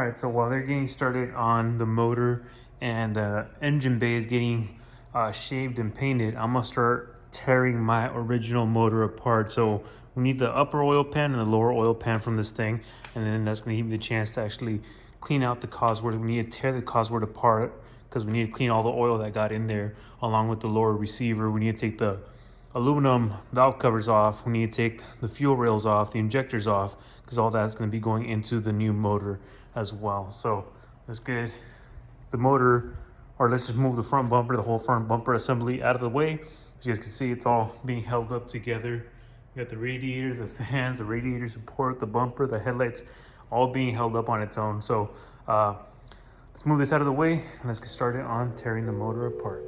right, so while they're getting started on the motor and the engine bay is getting shaved and painted, I'm gonna start tearing my original motor apart. So we need the upper oil pan and the lower oil pan from this thing, and then that's gonna give me the chance to actually clean out the cosworth. We need to tear the cosworth apart because we need to clean all the oil that got in there along with the lower receiver. We need to take the aluminum valve covers off. We need to take the fuel rails off, the injectors off, because all that's going to be going into the new motor as well. So let's get the motor, or let's just move the front bumper, the whole front bumper assembly out of the way. As you guys can see, it's all being held up together. We got the radiator, the fans, the radiator support, the bumper, the headlights, all being held up on its own. So let's move this out of the way and let's get started on tearing the motor apart.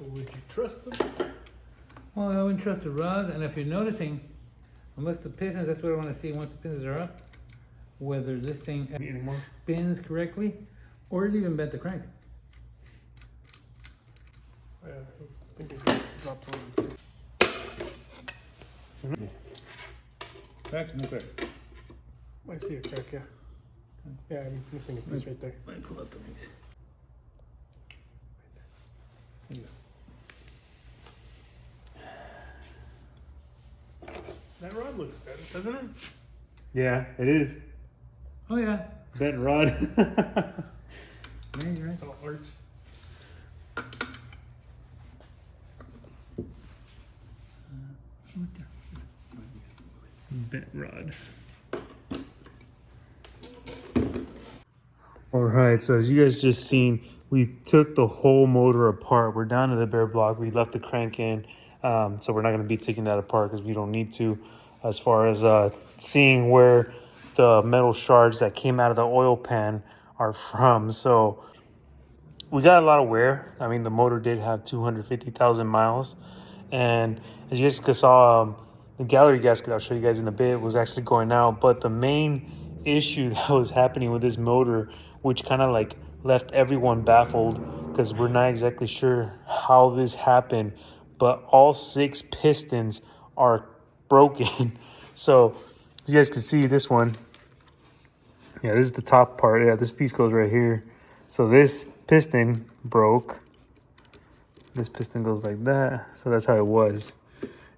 Would you trust them? Well, I wouldn't trust the rods, and if you're noticing, unless the pistons, that's what I want to see once the pistons are up, whether this thing spins correctly, or it even bent the crank. Yeah, I think it dropped one. Crack? No crack. I see a crack, yeah. Yeah, I'm missing a piece right there. Let me pull out the rings. There you go. That rod looks better, doesn't it? Yeah, it is. Oh yeah. Bent rod. Yeah, you're right. It's all arch. Bent rod. All right, so as you guys just seen, we took the whole motor apart. We're down to the bare block. We left the crank in, so we're not going to be taking that apart because we don't need to. As far as seeing where the metal shards that came out of the oil pan are from, so we got a lot of wear. I mean, the motor did have 250,000 miles, and as you guys saw, the gallery gasket I'll show you guys in a bit was actually going out. But the main issue that was happening with this motor, which kind of like left everyone baffled because we're not exactly sure how this happened, but all 6 pistons are broken. So you guys can see this one. Yeah, this is the top part. Yeah, this piece goes right here. So this piston broke. This piston goes like that. So that's how it was.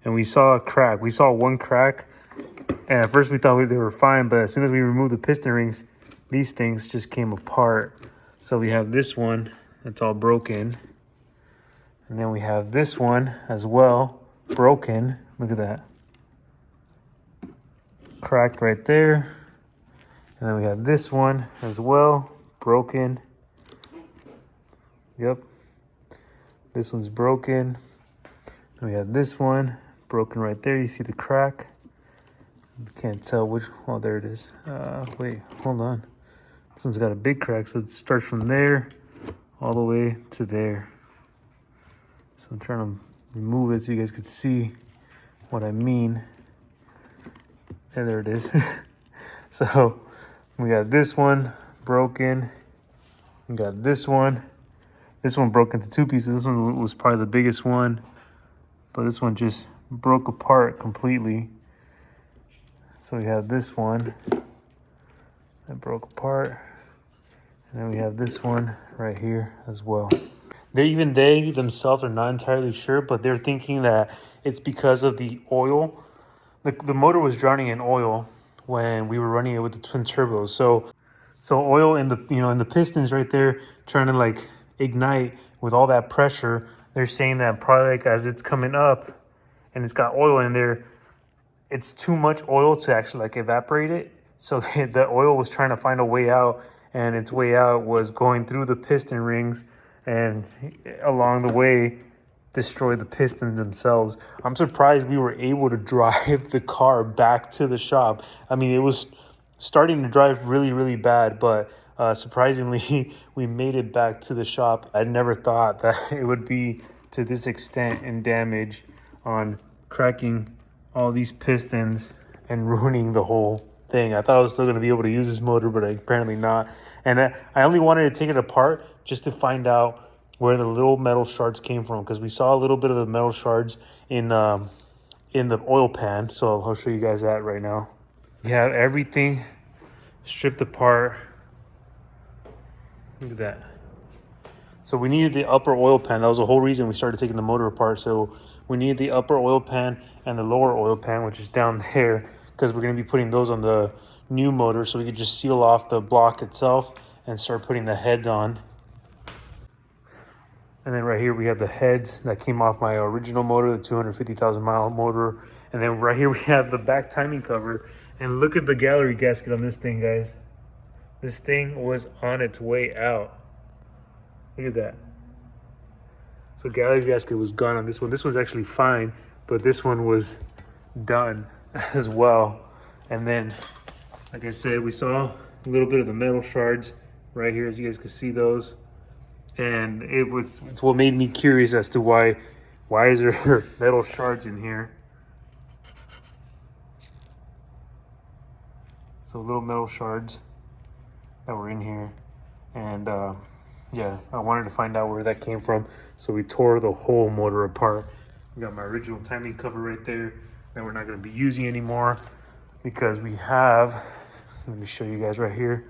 And we saw a crack. We saw one crack. And at first we thought they were fine, but as soon as we removed the piston rings, these things just came apart. So we have this one that's all broken. And then we have this one as well, broken. Look at that. Cracked right there. And then we have this one as well, broken. Yep. This one's broken. And we have this one broken right there. You see the crack. You can't tell which, oh, there it is. Wait, hold on. This one's got a big crack, so it starts from there all the way to there. So I'm trying to remove it so you guys could see what I mean. And there it is. So we got this one broken. We got this one. This one broke into two pieces. This one was probably the biggest one, but this one just broke apart completely. So we have this one that broke apart. And then we have this one right here as well. They themselves are not entirely sure, but they're thinking that it's because of the oil. The motor was drowning in oil when we were running it with the twin turbos. So oil in the pistons right there trying to like ignite with all that pressure. They're saying that probably like as it's coming up and it's got oil in there, it's too much oil to actually like evaporate it. So the oil was trying to find a way out, and its way out was going through the piston rings and along the way destroy the pistons themselves. I'm surprised we were able to drive the car back to the shop. I mean, it was starting to drive really, really bad, but surprisingly, we made it back to the shop. I never thought that it would be to this extent in damage on cracking all these pistons and ruining the whole thing. I thought I was still going to be able to use this motor, but apparently not. And I only wanted to take it apart just to find out where the little metal shards came from, because we saw a little bit of the metal shards in the oil pan. So I'll show you guys that right now. We have everything stripped apart. Look at that. So we needed the upper oil pan. That was the whole reason we started taking the motor apart. So we needed the upper oil pan and the lower oil pan, which is down there, because we're going to be putting those on the new motor, so we could just seal off the block itself and start putting the heads on. And then right here we have the heads that came off my original motor, the 250,000 mile motor. And then right here we have the back timing cover. And look at the gallery gasket on this thing, guys. This thing was on its way out. Look at that. So gallery gasket was gone on this one. This was actually fine, but this one was done as well. And then, like I said, we saw a little bit of the metal shards right here, as you guys can see those. And it's what made me curious as to why is there metal shards in here. So little metal shards that were in here. And yeah, I wanted to find out where that came from. So we tore the whole motor apart. We got my original timing cover right there that we're not going to be using anymore, because we have, let me show you guys right here,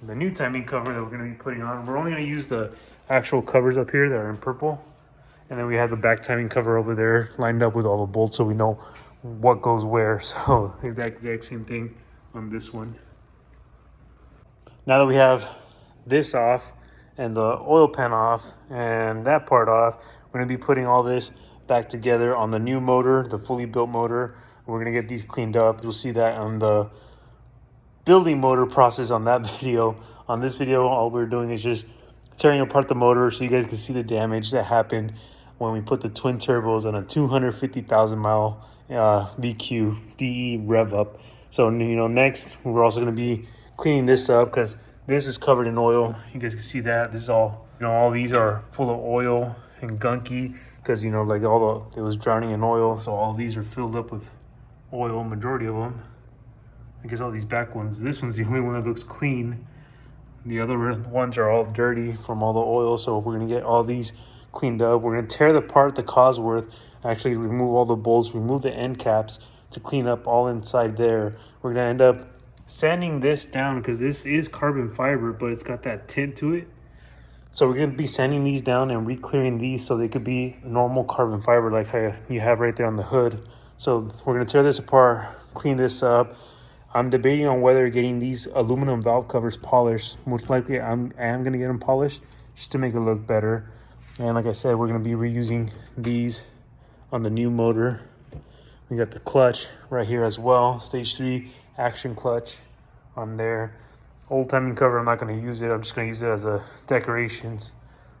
the new timing cover that we're going to be putting on. We're only going to use the actual covers up here that are in purple. And then we have the back timing cover over there lined up with all the bolts, so we know what goes where. So the exact same thing on this one. Now that we have this off and the oil pan off and that part off, we're going to be putting all this back together on the new motor, the fully built motor. We're going to get these cleaned up. You'll see that on the building motor process on that video. On this video, all we're doing is just tearing apart the motor so you guys can see the damage that happened when we put the twin turbos on a 250,000 mile VQ DE rev up. So next we're also going to be cleaning this up, because this is covered in oil. You guys can see that this is all, all these are full of oil and gunky, because it was drowning in oil. So all these are filled up with oil, majority of them. I guess all these back ones. This one's the only one that looks clean. The other ones are all dirty from all the oil. So we're going to get all these cleaned up. We're going to tear apart the Cosworth, actually remove all the bolts, remove the end caps to clean up all inside there. We're going to end up sanding this down, because this is carbon fiber, but it's got that tint to it. So we're going to be sanding these down and re-clearing these so they could be normal carbon fiber like you have right there on the hood. So we're going to tear this apart, clean this up. I'm debating on whether getting these aluminum valve covers polished. Most likely I am going to get them polished just to make it look better. And like I said, we're going to be reusing these on the new motor. We got the clutch right here as well. Stage 3 action clutch on there. Old timing cover, I'm not going to use it. I'm just going to use it as a decorations.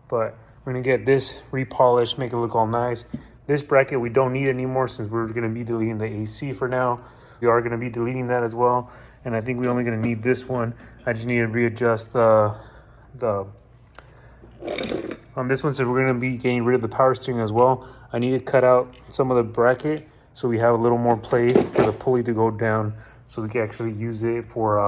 But we're going to get this repolished, make it look all nice. This bracket we don't need anymore, since we're going to be deleting the AC for now. We are going to be deleting that as well. And I think we're only going to need this one. I just need to readjust the on this one. So we're going to be getting rid of the power steering as well. I need to cut out some of the bracket so we have a little more play for the pulley to go down, so we can actually use it for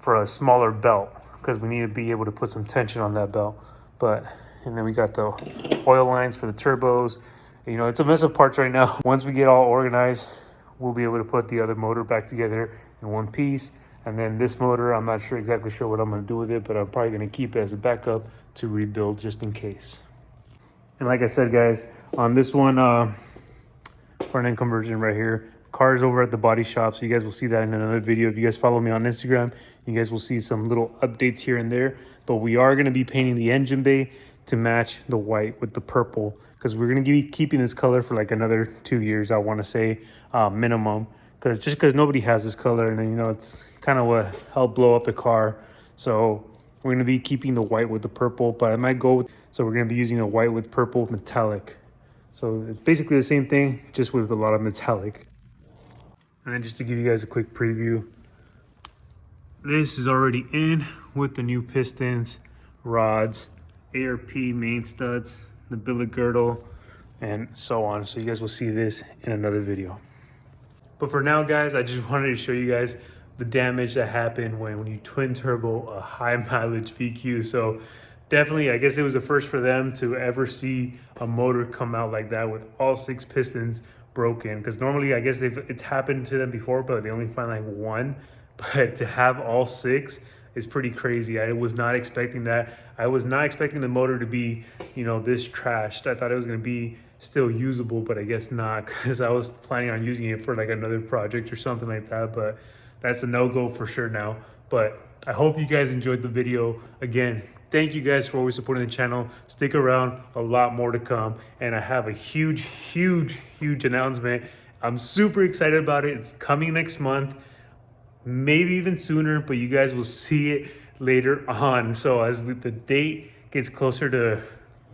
a smaller belt, because we need to be able to put some tension on that belt. And then we got the oil lines for the turbos. You know, it's a mess of parts right now. Once we get all organized, we'll be able to put the other motor back together in one piece. And then this motor, I'm not exactly sure what I'm going to do with it, but I'm probably going to keep it as a backup to rebuild just in case. And like I said, guys, on this one, front end conversion right here, car is over at the body shop, so you guys will see that in another video. If you guys follow me on Instagram, you guys will see some little updates here and there. But we are going to be painting the engine bay to match the white with the purple, because we're going to be keeping this color for like another 2 years, I want to say, minimum. Because nobody has this color, and then, you know, it's kind of what helped blow up the car. So we're going to be keeping the white with the purple, but I might go with, so we're going to be using the white with purple metallic. So it's basically the same thing, just with a lot of metallic. And then just to give you guys a quick preview, this is already in with the new pistons, rods, ARP main studs, the billet girdle, and so on. So you guys will see this in another video. But for now, guys, I just wanted to show you guys the damage that happened when you twin turbo a high mileage VQ. So definitely, I guess it was the first for them to ever see a motor come out like that with all 6 pistons broken. Because normally, I guess it's happened to them before, but they only find like 1. But to have all 6 is pretty crazy. I was not expecting that. I was not expecting the motor to be, you know, this trashed. I thought it was going to be still usable, but I guess not, because I was planning on using it for like another project or something like that. But that's a no-go for sure now. But I hope you guys enjoyed the video. Again, thank you guys for always supporting the channel. Stick around, a lot more to come. And I have a huge announcement. I'm super excited about it. It's coming next month, maybe even sooner, but you guys will see it later on. So as the date gets closer to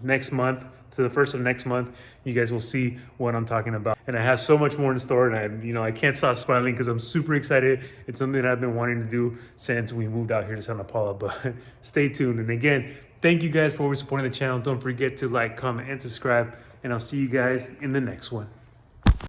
next month, to the first of next month, you guys will see what I'm talking about. And I have so much more in store, and I can't stop smiling because I'm super excited. It's something that I've been wanting to do since we moved out here to Santa Paula. But stay tuned. And again, thank you guys for always supporting the channel. Don't forget to like, comment, and subscribe. And I'll see you guys in the next one.